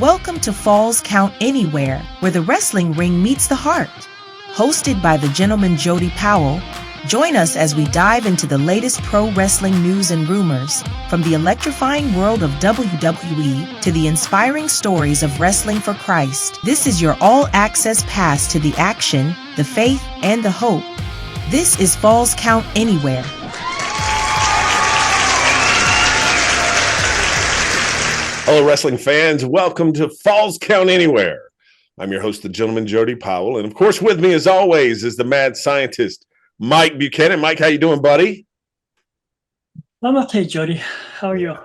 Welcome to Falls Count Anywhere, where the wrestling ring meets the heart. Hosted by the gentleman Jody Powell, join us as we dive into the latest pro wrestling news and rumors, from the electrifying world of WWE to the inspiring stories of wrestling for Christ. This is your all-access pass to the action, the faith, and the hope. This is Falls Count Anywhere. Hello, wrestling fans. Welcome to Falls Count Anywhere. I'm your host, the gentleman Jody Powell, and of course, with me, as always, is the mad scientist, Mike Buchanan. Mike, how you doing, buddy? I'm okay, Jody. How are you?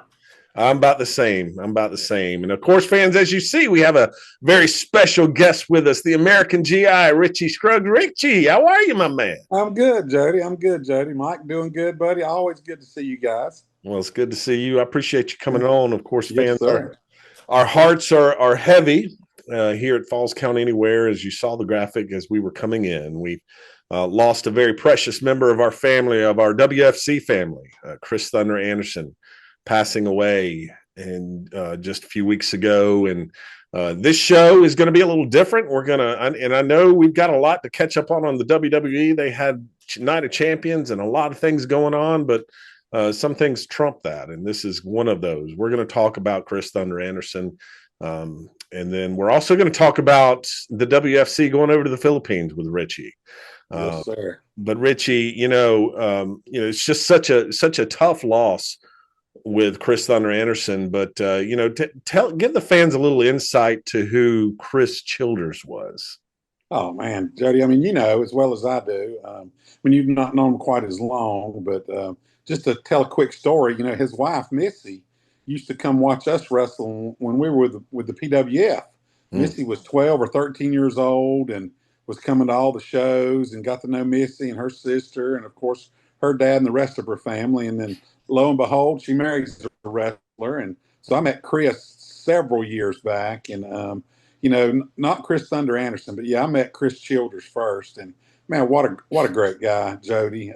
I'm about the same. And of course, fans, as you see, we have a very special guest with us, the American GI, Richie Scruggs. Richie, how are you, my man? I'm good, Jody. Mike, doing good, buddy. Always good to see you guys. Well, it's good to see you. I appreciate you coming on. Of course, Yes, fans, our hearts are heavy here at Falls Count Anywhere. As you saw the graphic as we were coming in, we lost a very precious member of our family, of our WFC family, Chris Thunder Anderson, passing away and just a few weeks ago. And this show is going to be a little different. And I know we've got a lot to catch up on the WWE. They had Night of Champions and a lot of things going on, but some things trump that, and this is one of those. We're going to talk about Chris Thunder Anderson, and then we're also going to talk about the WFC going over to the Philippines with Richie. Yes, sir. But Richie, it's just such a tough loss with Chris Thunder Anderson. But give the fans a little insight to who Chris Childers was. Oh man, Jody. I mean, you know as well as I do. You've not known him quite as long, but just to tell a quick story, his wife Missy used to come watch us wrestle when we were with the PWF. Missy was 12 or 13 years old and was coming to all the shows and got to know Missy and her sister and of course her dad and the rest of her family. And then lo and behold, she marries a wrestler. And so I met Chris several years back, and not Chris Thunder Anderson, but yeah, I met Chris Childers first. And man, what a great guy, Jody.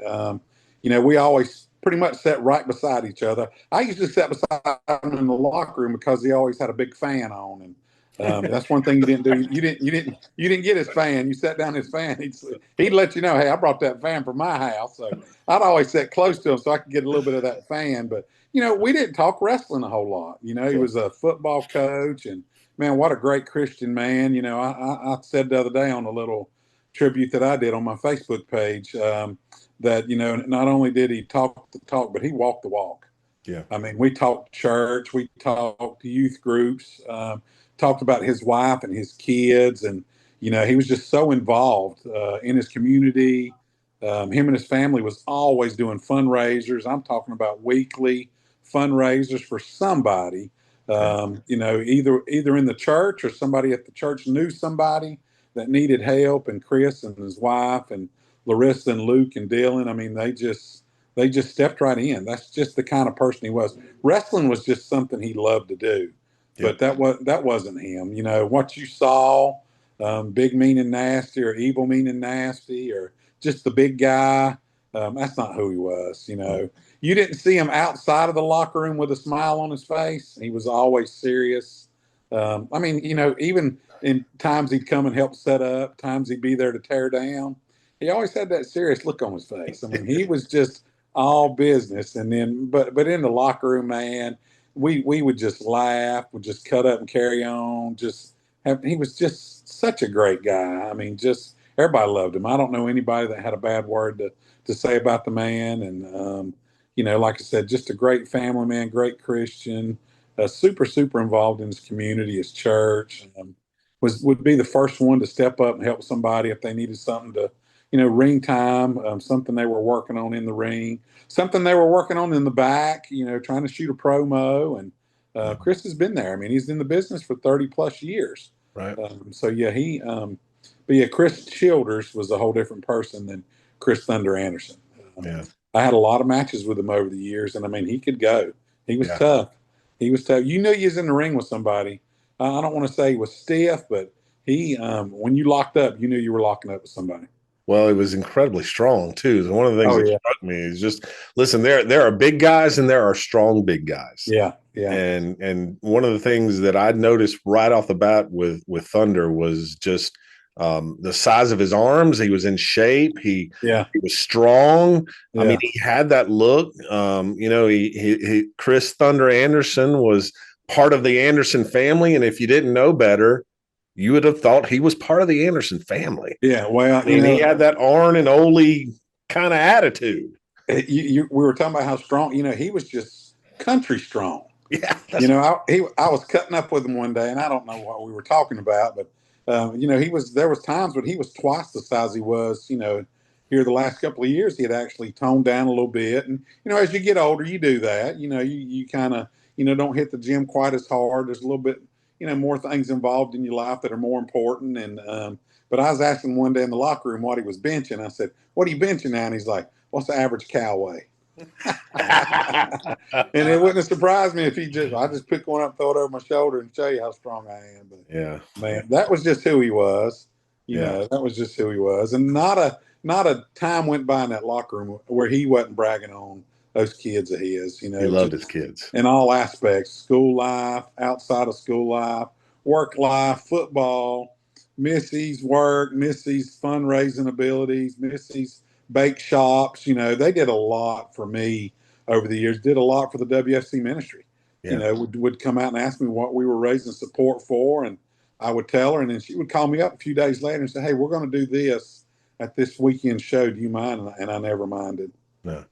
We always pretty much sat right beside each other. I usually sat beside him in the locker room because he always had a big fan on, and that's one thing you didn't do. You didn't get his fan. You sat down his fan. He'd let you know, hey, I brought that fan from my house. So I'd always sit close to him so I could get a little bit of that fan. But we didn't talk wrestling a whole lot. He was a football coach, and man, what a great Christian man. I said the other day on a little tribute that I did on my Facebook page, that not only did he talk the talk, but he walked the walk. Yeah, I mean, we talked church, we talked youth groups, talked about his wife and his kids, and he was just so involved in his community. Him and his family was always doing fundraisers. I'm talking about weekly fundraisers for somebody, either in the church or somebody at the church knew somebody that needed help, and Chris and his wife and Larissa and Luke and Dylan, I mean, they just stepped right in. That's just the kind of person he was. Wrestling was just something he loved to do, but that wasn't him. What you saw, big, mean, and nasty, or evil, mean, and nasty, or just the big guy, that's not who he was. You didn't see him outside of the locker room with a smile on his face. He was always serious. Even in times he'd come and help set up, times he'd be there to tear down, he always had that serious look on his face. I mean, he was just all business. And then, but in the locker room, man, we would just laugh, would just cut up and carry on. He was just such a great guy. I mean, just everybody loved him. I don't know anybody that had a bad word to say about the man. And, like I said, just a great family man, great Christian, super, super involved in his community, his church. Would be the first one to step up and help somebody if they needed something to, ring time, something they were working on in the ring, something they were working on in the back, trying to shoot a promo. And Chris has been there. I mean, he's in the business for 30 plus years. Right. Chris Childers was a whole different person than Chris Thunder Anderson. Yeah. I had a lot of matches with him over the years, and I mean, he could go. He was tough. He was tough. You knew he was in the ring with somebody. I don't want to say he was stiff, but he, when you locked up, you knew you were locking up with somebody. Well, it was incredibly strong too. So one of the things Oh that yeah, struck me is just listen. There are big guys and there are strong big guys. yeah, yeah, And one of the things that I noticed right off the bat with Thunder was just the size of his arms. He was in shape. yeah, He was strong. I mean, yeah, he had that look. He Chris Thunder Anderson was part of the Anderson family, and if you didn't know better, you would have thought he was part of the Anderson family. yeah. Well, I mean, he had that Arn and Ole kind of attitude. we were talking about how strong. He was just country strong. Yeah, I was cutting up with him one day, and I don't know what we were talking about, but there was times when he was twice the size he was. Here the last couple of years, he had actually toned down a little bit, and as you get older, you do that. You kind of don't hit the gym quite as hard. There's a little bit more things involved in your life that are more important. And but I was asking one day in the locker room what he was benching. I said, "What are you benching now?" And he's like, "What's the average cow weigh?" And it wouldn't have surprised me if I just pick one up, throw it over my shoulder, and show you how strong I am. But yeah, man, that was just who he was. Yeah. That was just who he was, and not a time went by in that locker room where he wasn't bragging on those kids of his. He loved his kids. in all aspects: school life, outside of school life, work life, football, Missy's work, Missy's fundraising abilities, Missy's bake shops. They did a lot for me over the years. Did a lot for the WFC ministry. Yeah. Would come out and ask me what we were raising support for, and I would tell her, and then she would call me up a few days later and say, "Hey, we're going to do this at this weekend show. Do you mind?" And I never minded. No.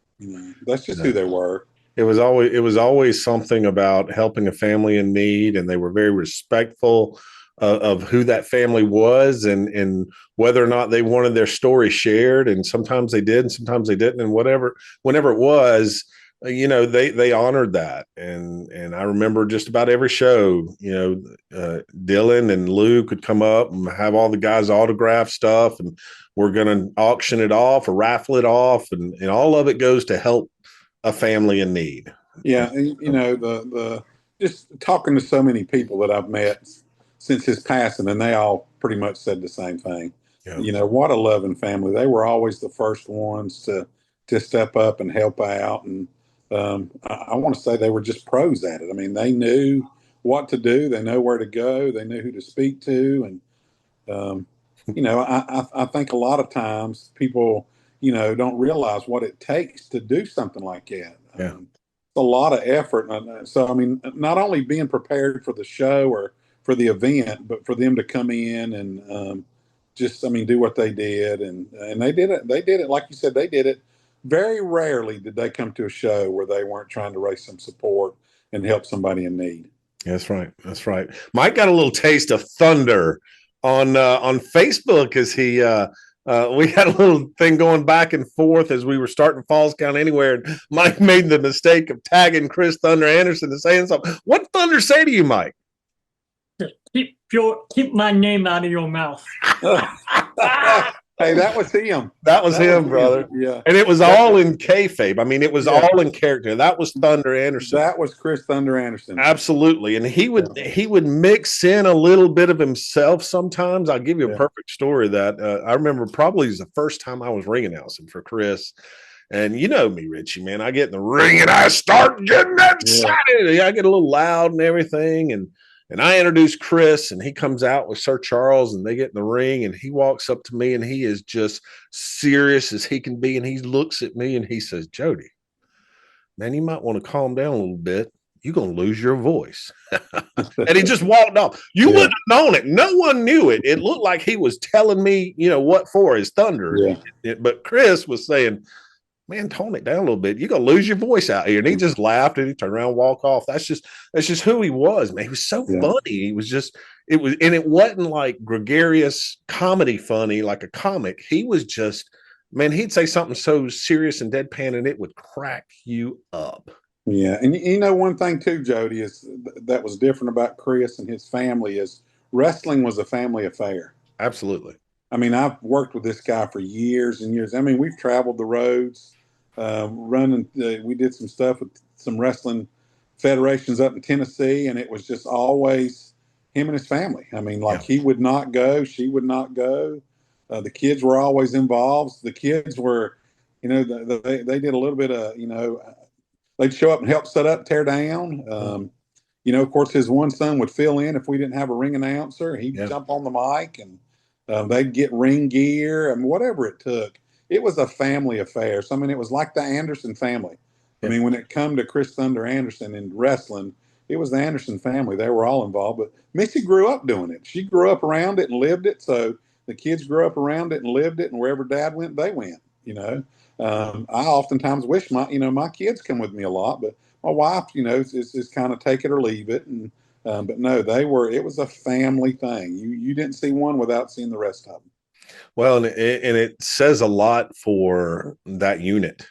That's just who they were. It was always something about helping a family in need, and they were very respectful of who that family was, and whether or not they wanted their story shared. And sometimes they did, and sometimes they didn't. And whenever it was, they honored that. And I remember just about every show, Dylan and Lou could come up and have all the guys autograph stuff, and we're going to auction it off or raffle it off, and all of it goes to help a family in need. Yeah, and, the just talking to so many people that I've met since his passing, and they all pretty much said the same thing. Yeah. What a loving family. They were always the first ones to step up and help out, and I want to say they were just pros at it. I mean, they knew what to do, they know where to go, they knew who to speak to, and I think a lot of times people don't realize what it takes to do something like that. Yeah. It's a lot of effort. So, I mean, not only being prepared for the show or for the event, but for them to come in and do what they did. And they did it. They did it. Like you said, they did it. Very rarely did they come to a show where they weren't trying to raise some support and help somebody in need. That's right. That's right. Mike got a little taste of thunder on Facebook as he we had a little thing going back and forth as we were starting Falls Count Anywhere, and Mike made the mistake of tagging Chris Thunder Anderson and saying something. What did Thunder say to you, Mike? Keep my name out of your mouth. Hey, that was him. That was him, brother. Yeah. And it was all in kayfabe. I mean, it was all in character. That was Thunder Anderson. That was Chris Thunder Anderson. Absolutely. And he would mix in a little bit of himself sometimes. I'll give you a perfect story that I remember probably was the first time I was ring announcing for Chris. And you know me, Richie, man. I get in the ring and I start getting excited. Yeah. I get a little loud and everything. And I introduce Chris, and he comes out with Sir Charles, and they get in the ring, and he walks up to me, and he is just serious as he can be. And he looks at me and he says, "Jody, man, you might want to calm down a little bit. You're going to lose your voice." And he just walked off. You wouldn't have known it. No one knew it. It looked like he was telling me, what for his thunder. Yeah. But Chris was saying, "Man, tone it down a little bit. You're gonna lose your voice out here." And he just laughed and he turned around and walked off. That's just who he was, man. He was so funny. He was it wasn't like gregarious comedy funny like a comic. He was just, man, he'd say something so serious and deadpan and it would crack you up. Yeah. And one thing too, Jody, is that was different about Chris and his family is wrestling was a family affair. Absolutely. I mean, I've worked with this guy for years and years. I mean, we've traveled the roads. Running, we did some stuff with some wrestling federations up in Tennessee, and it was just always him and his family. I mean, he would not go, she would not go. The kids were always involved. The kids were, they did a little bit of, they'd show up and help set up, tear down. Of course, his one son would fill in if we didn't have a ring announcer. He'd jump on the mic, and they'd get ring gear and whatever it took. It was a family affair. So, I mean, it was like the Anderson family. I mean, when it come to Chris Thunder Anderson and wrestling, it was the Anderson family. They were all involved. But Missy grew up doing it. She grew up around it and lived it. So the kids grew up around it and lived it. And wherever Dad went, they went. I oftentimes wish my kids come with me a lot, but my wife, is kind of take it or leave it. And but no, it was a family thing. You didn't see one without seeing the rest of them. Well, and it says a lot for that unit,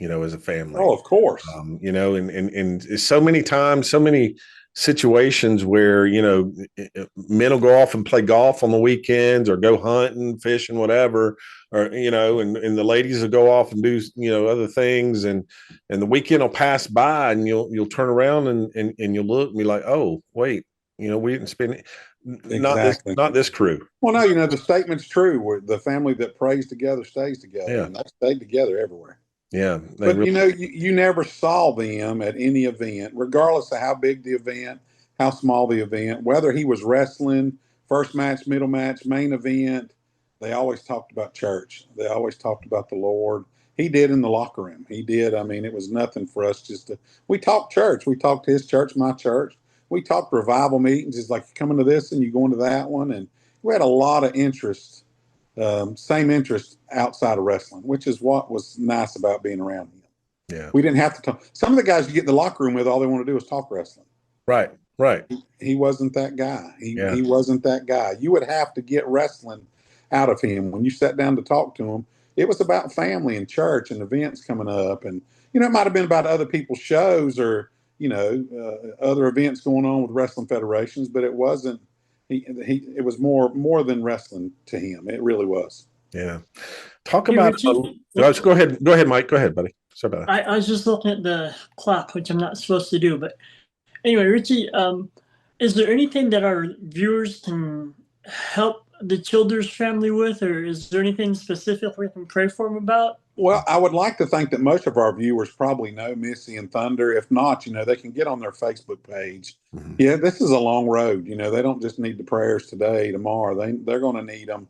as a family. Oh, of course. And so many times, so many situations where, men will go off and play golf on the weekends or go hunting, fishing, whatever, or, and the ladies will go off and do, other things. And the weekend will pass by and you'll turn around and you'll look and be like, oh, wait, we didn't spend it. Exactly. Not this crew. Well, no, the statement's true. Where the family that prays together stays together, and they stayed together everywhere. Yeah, but you never saw them at any event, regardless of how big the event, how small the event, whether he was wrestling, first match, middle match, main event. They always talked about church. They always talked about the Lord. He did in the locker room. He did. I mean, it was nothing for us we talked church. We talked his church, my church. We talked revival meetings. It's like coming to this and you going to that one. And we had a lot of interest, same interest outside of wrestling, which is what was nice about being around him. Yeah. We didn't have to talk. Some of the guys you get in the locker room with, all they want to do is talk wrestling. Right. He wasn't that guy. He wasn't that guy. You would have to get wrestling out of him. When you sat down to talk to him, it was about family and church and events coming up. And, it might have been about other people's shows or, other events going on with wrestling federations, but it wasn't, it was more than wrestling to him. It really was. Yeah. Talk about, go ahead, Mike. Go ahead, buddy. Sorry about that. I was just looking at the clock, which I'm not supposed to do, but anyway, Richie, is there anything that our viewers can help the Childers family with, or is there anything specific we can pray for them about? Well, I would like to think that most of our viewers probably know Missy and Thunder. If not, they can get on their Facebook page. Mm-hmm. Yeah, this is a long road. They don't just need the prayers today, tomorrow. They're going to need them.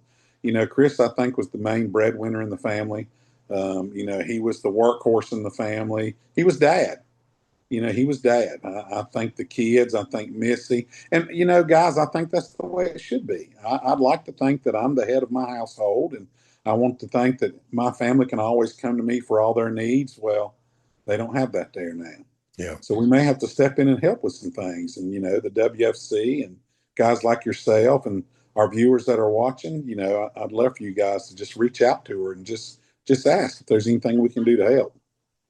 Chris, I think, was the main breadwinner in the family. He was the workhorse in the family. He was dad. He was dad. I think the kids, I think Missy. And, guys, I think that's the way it should be. I'd like to think that I'm the head of my household, and I want to think that my family can always come to me for all their needs. Well, they don't have that there now. Yeah. So we may have to step in and help with some things. And, the WFC and guys like yourself and our viewers that are watching, I'd love for you guys to just reach out to her and just ask if there's anything we can do to help.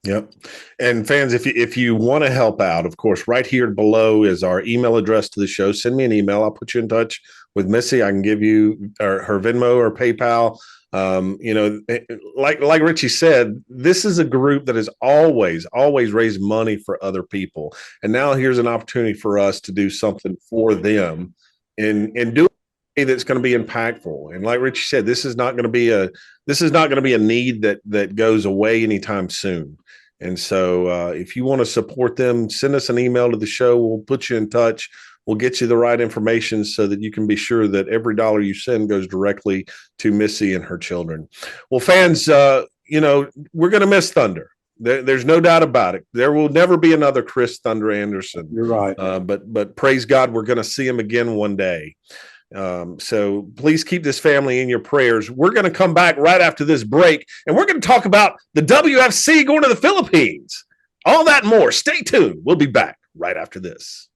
Yep. And fans, if you want to help out, of course, right here below is our email address to the show. Send me an email. I'll put you in touch with Missy. I can give you her Venmo or PayPal. Like Richie said, this is a group that has always raised money for other people. And now here's an opportunity for us to do something for them and do it that's going to be impactful. And like Richie said, this is not going to be a need that goes away anytime soon. And so if you want to support them, send us an email to the show. We'll put you in touch. We'll get you the right information so that you can be sure that every dollar you send goes directly to Missy and her children. Well, fans, we're going to miss Thunder. There's no doubt about it. There will never be another Chris Thunder Anderson. You're right. But praise God, we're going to see him again one day. So please keep this family in your prayers. We're going to come back right after this break, and we're going to talk about the WFC going to the Philippines. All that and more. Stay tuned. We'll be back right after this.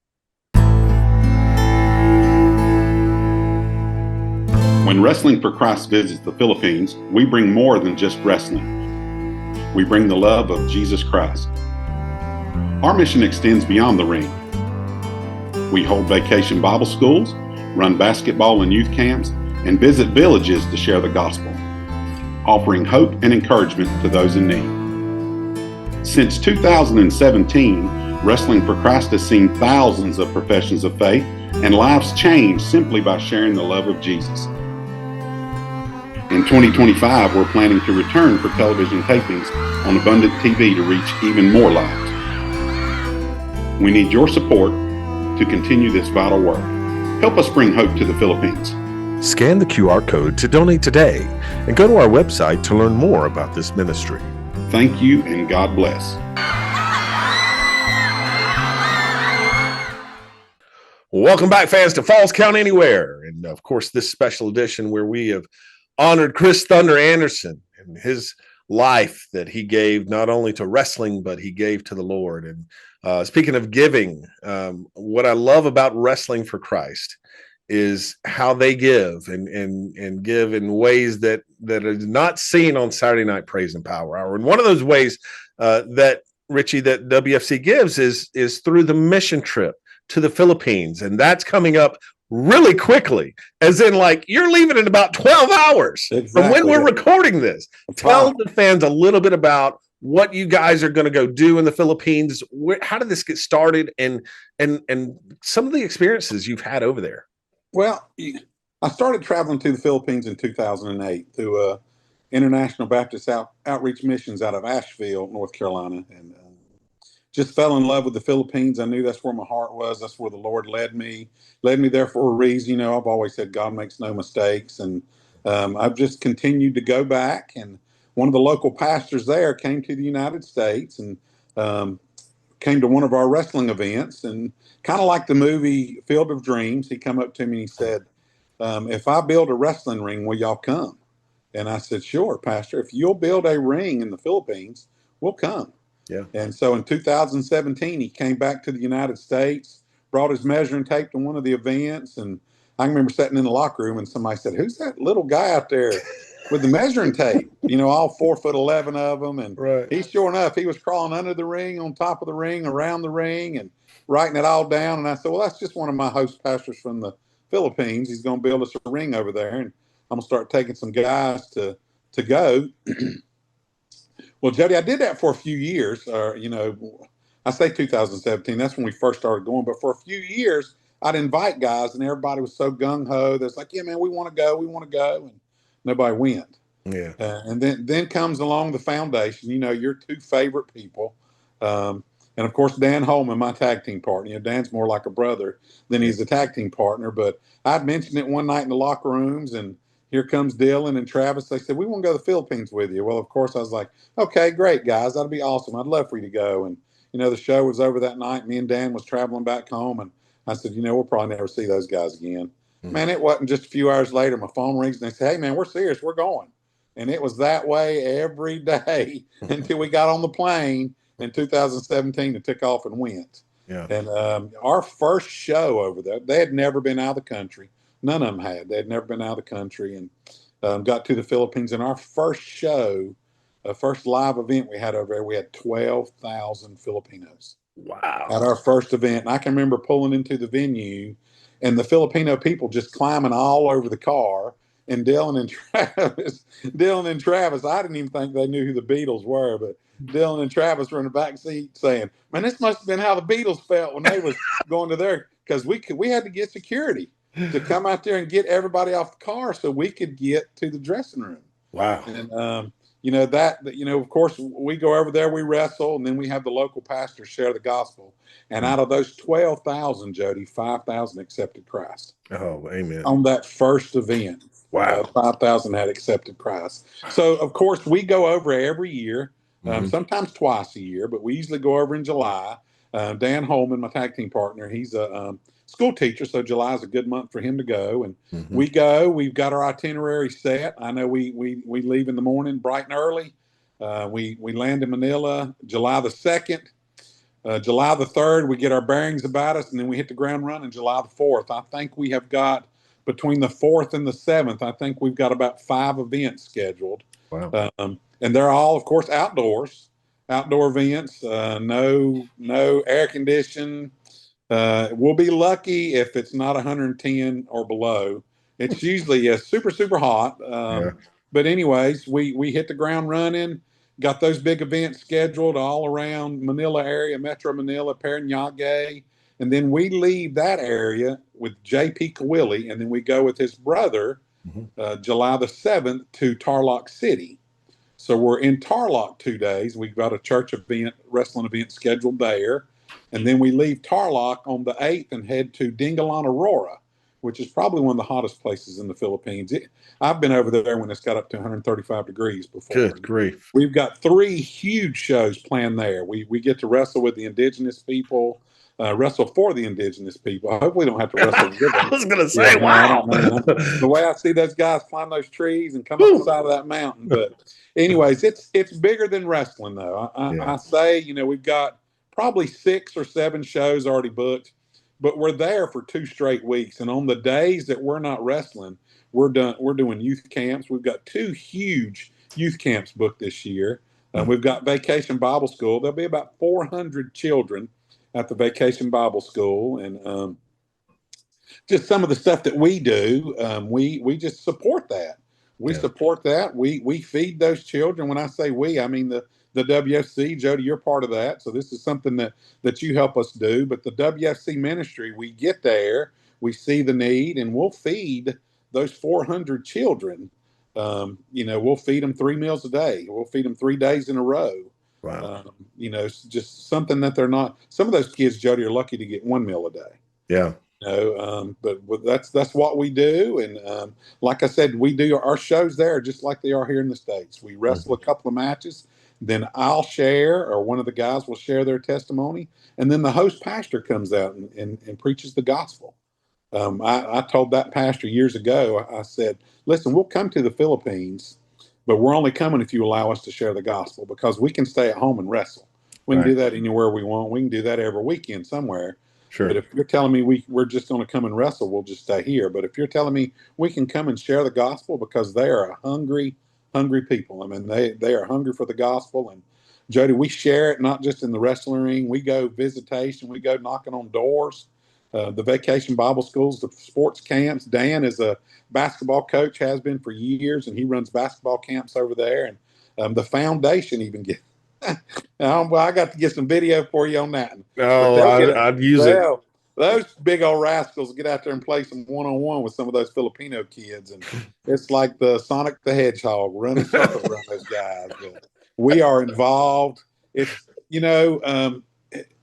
When Wrestling for Christ visits the Philippines, we bring more than just wrestling. We bring the love of Jesus Christ. Our mission extends beyond the ring. We hold vacation Bible schools, run basketball and youth camps, and visit villages to share the gospel, offering hope and encouragement to those in need. Since 2017, Wrestling for Christ has seen thousands of professions of faith and lives changed simply by sharing the love of Jesus. In 2025, we're planning to return for television tapings on Abundant TV to reach even more lives. We need your support to continue this vital work. Help us bring hope to the Philippines. Scan the QR code to donate today and go to our website to learn more about this ministry. Thank you and God bless. Welcome back, fans, to Falls Count Anywhere. And of course, this special edition where we have honored Chris Thunder Anderson and his life that he gave not only to wrestling, but he gave to the Lord. And speaking of giving, what I love about Wrestling for Christ is how they give and give in ways that is not seen on Saturday Night Praise and Power Hour. And one of those ways that Richie, that WFC gives is through the mission trip to the Philippines. And that's coming up really quickly, as in like you're leaving in about 12 hours from when we're recording this. Tell the fans a little bit about what you guys are going to go do in the Philippines. How did this get started, and some of the experiences you've had over there? Well, I started traveling to the Philippines in 2008 through International Baptist Outreach Missions out of Asheville, North Carolina, and just fell in love with the Philippines. I knew that's where my heart was. That's where the Lord led me there for a reason. You know, I've always said God makes no mistakes. And I've just continued to go back. And one of the local pastors there came to the United States and came to one of our wrestling events. And kind of like the movie Field of Dreams, he come up to me and he said, if I build a wrestling ring, will y'all come? And I said, sure, Pastor. If you'll build a ring in the Philippines, we'll come. Yeah. And so in 2017, he came back to the United States, brought his measuring tape to one of the events. And I remember sitting in the locker room and somebody said, who's that little guy out there with the measuring tape? You know, all 4'11" of them. And he, sure enough, he was crawling under the ring, on top of the ring, around the ring, and writing it all down. And I said, well, that's just one of my host pastors from the Philippines. He's going to build us a ring over there. And I'm going to start taking some guys to go. Well, Jody, I did that for a few years. You know, I say 2017. That's when we first started going. But for a few years, I'd invite guys, and everybody was so gung-ho. That's like, yeah, man, we want to go. And nobody went. Yeah. And then comes along the foundation, you know, your two favorite people. And, of course, Dan Holman, my tag team partner. You know, Dan's more like a brother than he's a tag team partner. But I'd mentioned it one night in the locker rooms, and here comes Dylan and Travis. They said, we want to go to the Philippines with you. Well, of course, I was like, okay, great, guys. That'll be awesome. I'd love for you to go. And, you know, the show was over that night. Me and Dan was traveling back home. And I said, you know, we'll probably never see those guys again. Mm-hmm. Man, it wasn't just a few hours later. My phone rings and they say, hey, man, we're serious. We're going. And it was that way every day until we got on the plane in 2017 and took off and went. Yeah. And our first show over there, they had never been out of the country. None of them had. They had never been out of the country, and got to the Philippines. And our first show, first live event we had over there, we had 12,000 Filipinos. Wow. At our first event. And I can remember pulling into the venue and the Filipino people just climbing all over the car. And Dylan and Travis, I didn't even think they knew who the Beatles were, but Dylan and Travis were in the back seat saying, man, this must have been how the Beatles felt when they was going to their, because we had to get security to come out there and get everybody off the car so we could get to the dressing room. Wow. And, you know, of course, we go over there, we wrestle, and then we have the local pastor share the gospel. And out of those 12,000, Jody, 5,000 accepted Christ. Oh, amen. On that first event. Wow. 5,000 had accepted Christ. So, of course, we go over every year, sometimes twice a year, but we usually go over in July. Dan Holman, my tag team partner, he's a school teacher, so July is a good month for him to go. And we go. We've got our itinerary set. I know we leave in the morning bright and early. We land in Manila July the 2nd. July the 3rd, we get our bearings about us, and then we hit the ground running July the 4th. I think we have got, between the 4th and the 7th, I think we've got about 5 events scheduled. Wow. And they're all, of course, outdoor events, no air conditioning. We'll be lucky if it's not 110 or below. It's usually super, super hot. But anyways, we hit the ground running, got those big events scheduled all around Manila area, Metro Manila, Parañaque. And then we leave that area with J.P. Kawili, and then we go with his brother July the 7th to Tarlock City. So we're in Tarlock 2 days. We've got a church event, wrestling event scheduled there. And then we leave Tarlock on the 8th and head to Dingalan, Aurora, which is probably one of the hottest places in the Philippines. I've been over there when it's got up to 135 degrees before. Good grief. We've got 3 huge shows planned there. We get to wrestle with the indigenous people, wrestle for the indigenous people. I hope we don't have to wrestle with them. I was going to say, Yeah, wow. The way I see those guys climb those trees and come up the side of that mountain. But anyways, it's bigger than wrestling, though. I say, we've got probably 6 or 7 shows already booked, but we're there for 2 straight weeks. And on the days that we're not wrestling, we're doing youth camps. We've got 2 huge youth camps booked this year. We've got Vacation Bible School. There'll be about 400 children at the Vacation Bible School, and just some of the stuff that we do, we just support that. We support that. We feed those children. When I say we, I mean the WFC. Jody, you're part of that, so this is something that you help us do. But the WFC ministry, we get there, we see the need, and we'll feed those 400 children. We'll feed them 3 meals a day. We'll feed them 3 days in a row. Wow. Just something that they're not. Some of those kids, Jody, are lucky to get 1 meal a day. Yeah. But that's what we do. And like I said, we do our shows there just like they are here in the States. We wrestle a couple of matches. Then I'll share, or one of the guys will share their testimony. And then the host pastor comes out and preaches the gospel. I told that pastor years ago, I said, listen, we'll come to the Philippines, but we're only coming if you allow us to share the gospel, because we can stay at home and wrestle. We can do that anywhere we want. We can do that every weekend somewhere. Sure. But if you're telling me we're just going to come and wrestle, we'll just stay here. But if you're telling me we can come and share the gospel, because they are a hungry people. I mean, they are hungry for the gospel. And Jody, we share it not just in the wrestling ring. We go visitation. We go knocking on doors. The Vacation Bible Schools, the sports camps. Dan is a basketball coach, has been for years, and he runs basketball camps over there. And the foundation even gets. I got to get some video for you on that. I'd use it. Those big old rascals get out there and play some one-on-one with some of those Filipino kids, and it's like the Sonic the Hedgehog running circles around those guys. But we are involved. It's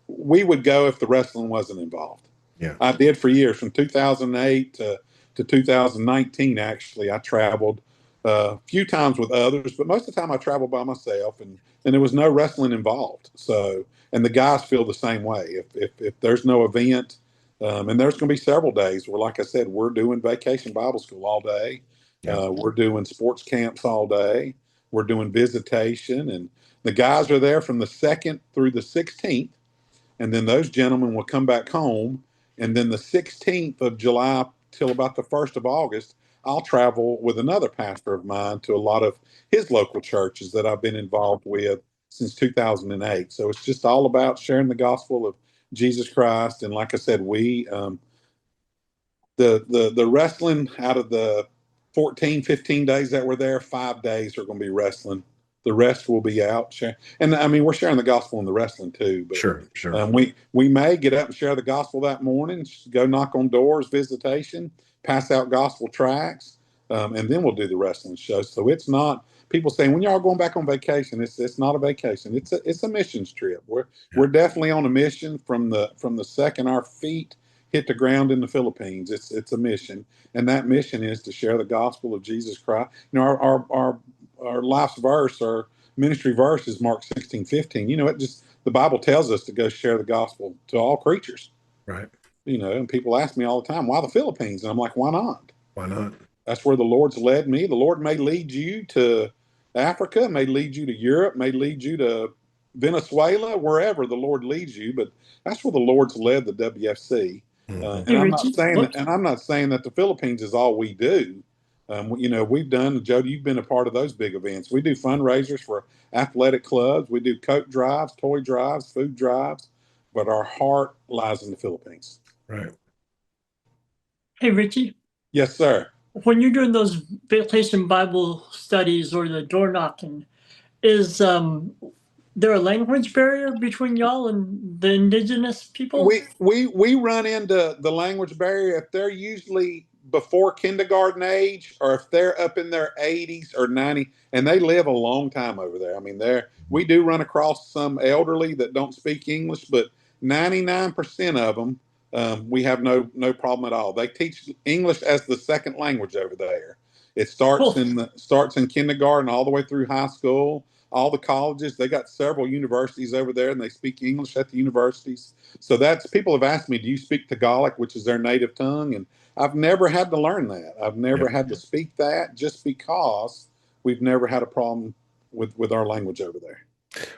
we would go if the wrestling wasn't involved. Yeah, I did for years, from 2008 to 2019. Actually, I traveled a few times with others, but most of the time I traveled by myself, and there was no wrestling involved. So, and the guys feel the same way. If there's no event, and there's going to be several days where, like I said, we're doing Vacation Bible School all day. Yeah. We're doing sports camps all day. We're doing visitation, and the guys are there from the 2nd through the 16th. And then those gentlemen will come back home. And then the 16th of July till about the 1st of August, I'll travel with another pastor of mine to a lot of his local churches that I've been involved with since 2008. So it's just all about sharing the gospel of Jesus Christ. And like I said, we, the wrestling, out of the 15 days that we're there, 5 days are going to be wrestling. The rest will be out. And I mean, we're sharing the gospel in the wrestling too. But, sure. We may get up and share the gospel that morning, go knock on doors, visitation, pass out gospel tracts, and then we'll do the wrestling show. So it's not people saying, when y'all going back on vacation, it's not a vacation. It's a missions trip. We're definitely on a mission from the second our feet hit the ground in the Philippines. It's a mission, and that mission is to share the gospel of Jesus Christ. Our life's verse, our ministry verse, is Mark 16:15. The Bible tells us to go share the gospel to all creatures. Right. And people ask me all the time, why the Philippines? And I'm like, why not? Why not? That's where the Lord's led me. The Lord may lead you to Africa, may lead you to Europe, may lead you to Venezuela, wherever the Lord leads you. But that's where the Lord's led the WFC. And I'm not saying that the Philippines is all we do. We've done, Jody, you've been a part of those big events. We do fundraisers for athletic clubs. We do coat drives, toy drives, food drives, but our heart lies in the Philippines. Right. Hey, Richie. Yes, sir. When you're doing those Vacation Bible studies or the door knocking, is there a language barrier between y'all and the indigenous people? We run into the language barrier. If they're usually before kindergarten age, or if they're up in their 80s or 90, and they live a long time over there. I mean, we do run across some elderly that don't speak English, but 99% of them, we have no problem at all. They teach English as the second language over there. It starts in kindergarten all the way through high school. All the colleges, they got several universities over there, and they speak English at the universities. So people have asked me, do you speak Tagalog, which is their native tongue? And I've never had to learn that. I've never had to speak that, just because we've never had a problem with our language over there.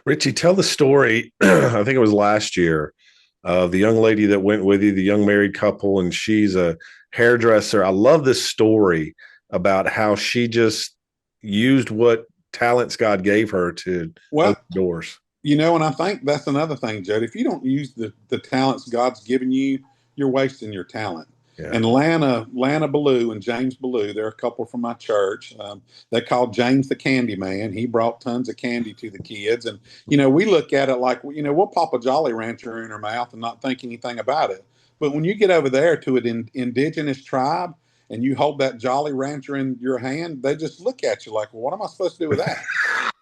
Richie, tell the story. I think it was last year, of the young lady that went with you, the young married couple, and she's a hairdresser. I love this story about how she just used what talents God gave her to open doors. And I think that's another thing, Jody. If you don't use the talents God's given you, you're wasting your talent. Yeah. And Lana Ballou and James Ballou, they're a couple from my church. They called James the Candy Man. He brought tons of candy to the kids. And, we look at it like, we'll pop a Jolly Rancher in our mouth and not think anything about it. But when you get over there to an indigenous tribe and you hold that Jolly Rancher in your hand, they just look at you like, well, what am I supposed to do with that?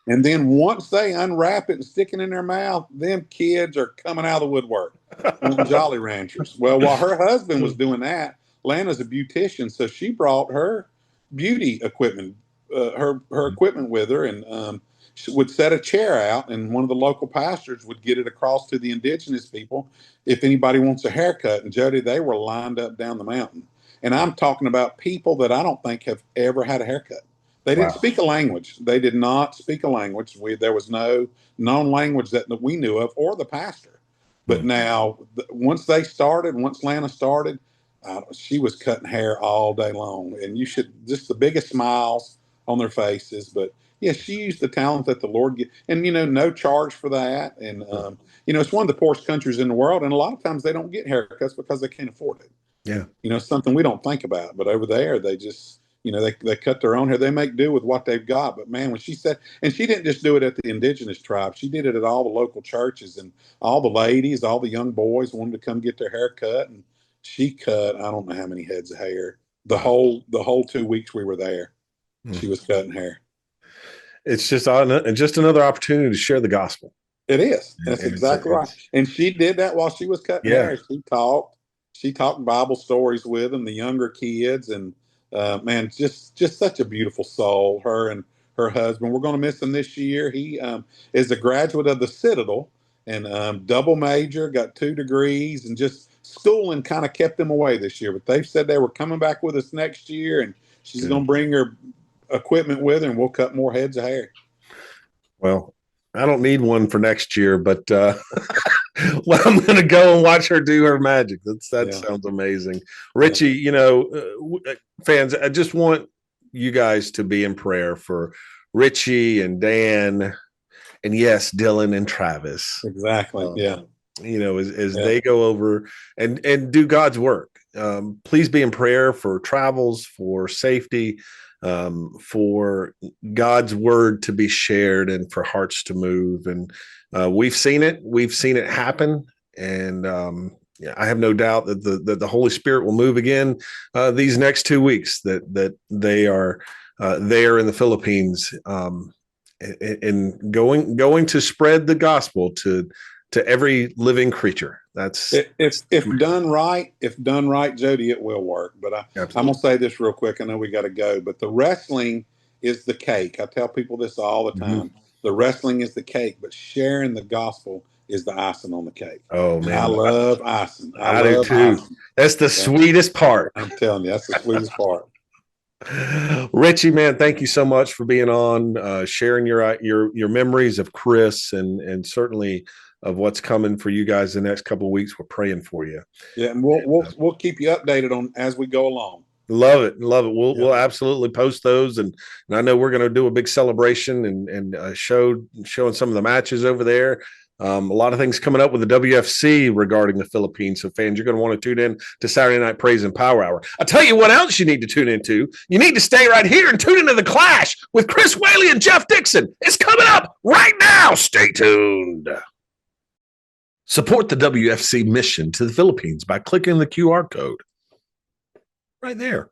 And then once they unwrap it and stick it in their mouth, them kids are coming out of the woodwork on Jolly Ranchers. Well, while her husband was doing that, Lana's a beautician, so she brought her beauty equipment, her equipment with her, and she would set a chair out, and one of the local pastors would get it across to the indigenous people if anybody wants a haircut. And Jody, they were lined up down the mountain. And I'm talking about people that I don't think have ever had a haircut. They didn't speak a language. They did not speak a language. There was no known language that we knew of, or the pastor. But now, once Lana started, she was cutting hair all day long. And you should, just the biggest smiles on their faces. But yeah, she used the talent that the Lord gave. And, no charge for that. And, it's one of the poorest countries in the world. And a lot of times they don't get haircuts because they can't afford it. Yeah. Something we don't think about. But over there, they just, they cut their own hair. They make do with what they've got. But man, when she said, and she didn't just do it at the indigenous tribe, she did it at all the local churches, and all the ladies, all the young boys wanted to come get their hair cut. And she cut, I don't know how many heads of hair. The whole 2 weeks we were there, she was cutting hair. It's just another opportunity to share the gospel. It is. That's exactly right. And she did that while she was cutting hair. She talked Bible stories with them, the younger kids, and man, just such a beautiful soul, her and her husband. We're going to miss him this year. He is a graduate of the Citadel, and double major, got 2 degrees, and just schooling kind of kept them away this year. But they've said they were coming back with us next year, and she's going to bring her equipment with her, and we'll cut more heads of hair. Well, I don't need one for next year, but well, I'm going to go and watch her do her magic. That sounds amazing. Richie, fans, I just want you guys to be in prayer for Richie and Dan, and yes, Dylan and Travis. Exactly. As they go over and do God's work. Please be in prayer for travels, for safety, for God's word to be shared, and for hearts to move. And we've seen it happen. And I have no doubt that the Holy Spirit will move again these next 2 weeks, that they are there in the Philippines, and going to spread the gospel to every living creature. That's if done right, Jody, it will work. But I'm going to say this real quick. I know we got to go, but the wrestling is the cake. I tell people this all the time. The wrestling is the cake, but sharing the gospel is the icing on the cake. Oh man, I love icing. I do too. Icing. That's the sweetest part. I'm telling you, that's the sweetest part. Richie, man, thank you so much for being on, sharing your memories of Chris, and certainly of what's coming for you guys the next couple of weeks. We're praying for you. Yeah, and we'll keep you updated on as we go along. Love it. We'll absolutely post those, and I know we're going to do a big celebration and showing some of the matches over there. A lot of things coming up with the WFC regarding the Philippines. So fans, you're going to want to tune in to Saturday Night Praise and Power Hour. I'll tell you what else you need to tune into. You need to stay right here and tune into The Clash with Chris Whaley and Jeff Dixon. It's coming up right now. Stay tuned. Support the WFC mission to the Philippines by clicking the QR code right there.